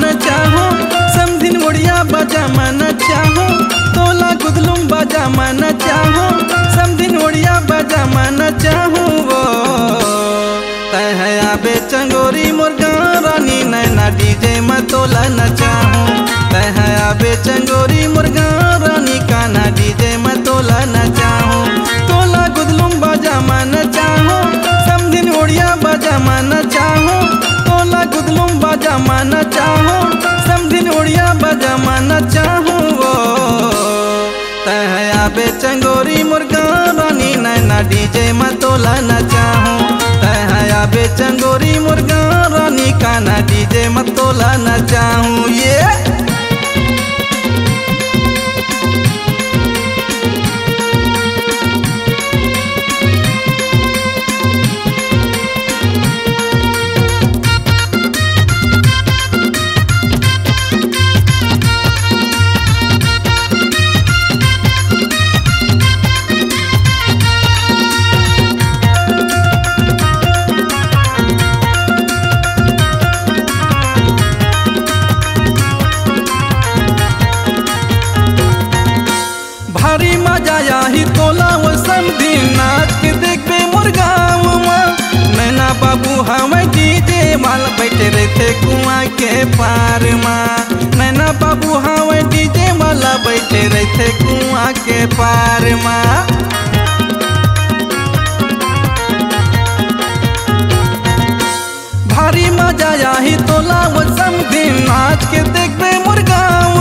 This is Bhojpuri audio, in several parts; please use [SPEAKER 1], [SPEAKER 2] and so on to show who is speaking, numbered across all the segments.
[SPEAKER 1] न चाहो समधिन उड़िया बजा न चाहो तोला गुदलुम बजा न चाहो समधिन उड़िया बजा न चाहो वो तह आबे चंगोरी मुर्गा रानी नैना डीजे में तोला न चाहो तह आबे चंगोरी मुर्गा रानी काना डीजे में तोला न चाहो तोला गुदलुम बजा न चाहो समधिन उड़िया बजा न चाहो तोला गुदलुम बजा न चाहो समधिन उड़िया बजा न चाहो वो तह आबे चंगोरी मुर्गा रानी नैना डीजे में तोला न चाहो तह आबे चंगोरी मुर्गा रानी काना डीजे में तोला न चाहूँ ये भारी मजा याही तोला वो समधिन नाच के देखबे मुर्गाँव नैना बाबू हमें डीजे वाला बैठे रहते कुआं के पार माँ नैना बाबू हमें डीजे वाला बैठे रहते कुआं के पार माँ भारी मजा याही तोला वो समधिन नाच के देखबे मुर्गाँव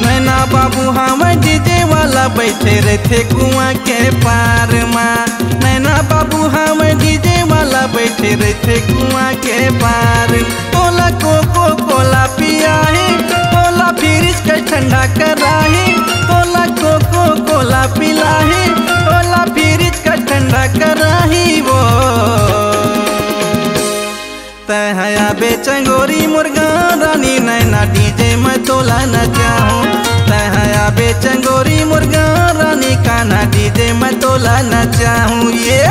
[SPEAKER 1] नैना बाबू हमें डीजे वाला बैठे रहते कुआं के पार माँ नैना बाबू हमें डीजे वाला बैठे रहते कुआं के पार तोला कोको कोला पियाही तोला फ्रिज के ठंडा कराही तोला कोको कोला पिलाही तोला फ्रिज का ठंडा कराही वो तह आबे चंगोरी मुर्गा रानी नैना डीजे में तोला न चाहो तह आबे चंगोरी मुर्गा रानी काना डीजे में तोला न चाहूँ ये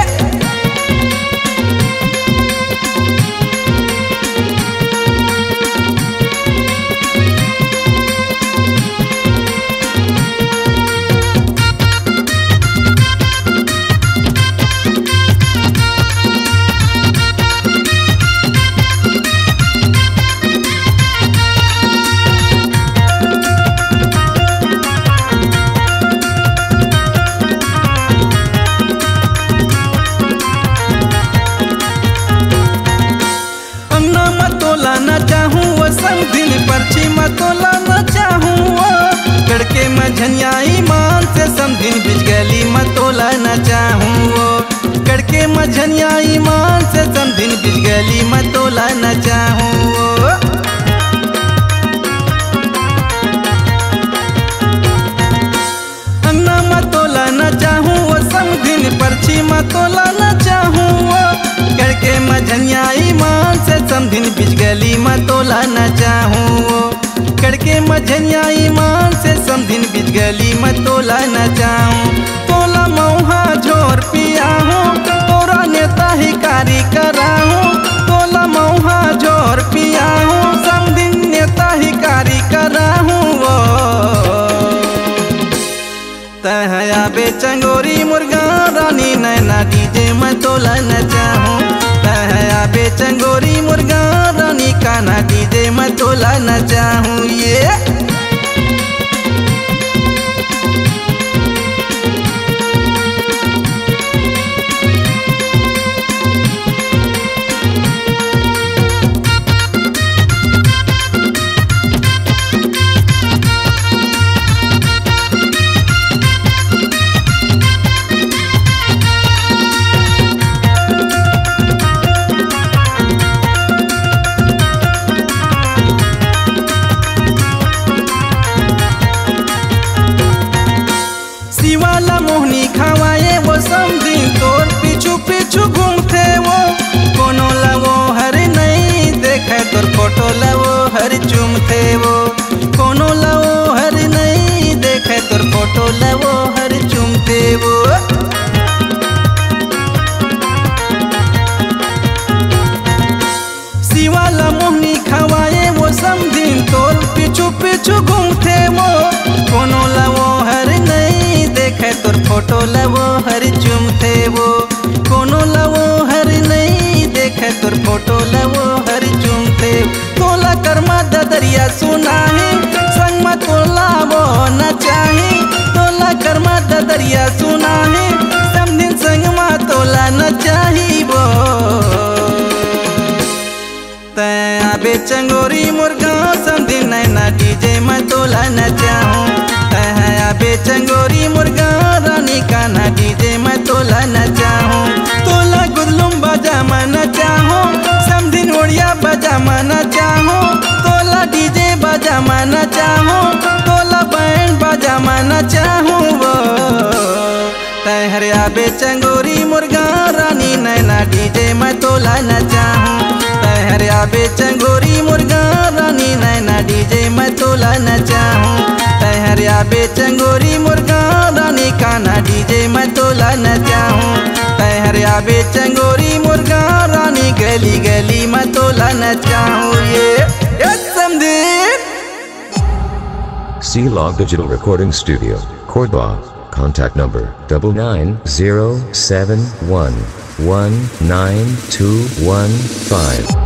[SPEAKER 1] तोला न चाहूँ वो समधिन पर्ची में तोला न चाहूँ कड़के में झनियाई मान से समधिन बिजगली में तोला न चाहूँ कड़के में झनियाई मान से समधिन बिजगली में तोला न चाहूँ अन्ना में तोला न चाहूँ वो समधिन पर्ची में तोला न चाहूँ कड़के में झनियाई मान से समधिन बिजगली में तोला न चाहूँ कड़के में झनियाई मान से समधिन बिजगली में तोला न चाहूँ तोला मऊहा झोर पिया हूँ तोरा नेता ही कारी करा हूँ तोला मऊहा झोर पिया हूँ समधिन नेता ही कारी करा हूँ वो तह आबे चंगोरी मुर्गा रानी नैना डीजे में तोला न चाहूँ तह आबे चंगोरी मुर्गा रानी काना डीजे में तोला न चाहूँ ये शिवाला मोहनी खवाए वो समधिन तोर पीछू पीछू घूमते वो कोनो लवो हर नहीं देखे तोर फोटो लवो हर चूमते वो कोनो लवो हर नहीं देखे तोर फोटो लवो हर चूमते वो शिवाला मोहनी खवाए वो समधिन नाही समधिन संग मा तोला नचाहीबो तया बे चंगोरी मुर्गा समधिन नैना डीजे मैं तोला नचाऊं तया बे चंगोरी मुर्गा रानी कान्हा डीजे मैं तोला नचाऊं तोला गुदलुम बाजा मैं नचाऊं समधिन उड़िया बाजा मैं नचाऊं तोला डीजे बाजा मैं नचाऊं तोला बैंड बाजा मैं नचाऊं वो तहरिया बे चंगोरी मुर्गा रानी नैना डीजे मैं तोला नचाऊं तहरिया बे चंगोरी मुर्गा रानी नैना डीजे मैं तोला नचाऊं तहरिया बे चंगोरी मुर्गा रानी कान्हा डीजे मैं तोला नचाऊं तहरिया बे चंगोरी मुर्गा रानी गली गली मैं तोला नचाऊं ये समधिन।
[SPEAKER 2] C-Log Digital Recording Studio, Cordoba. Contact number 99071192115.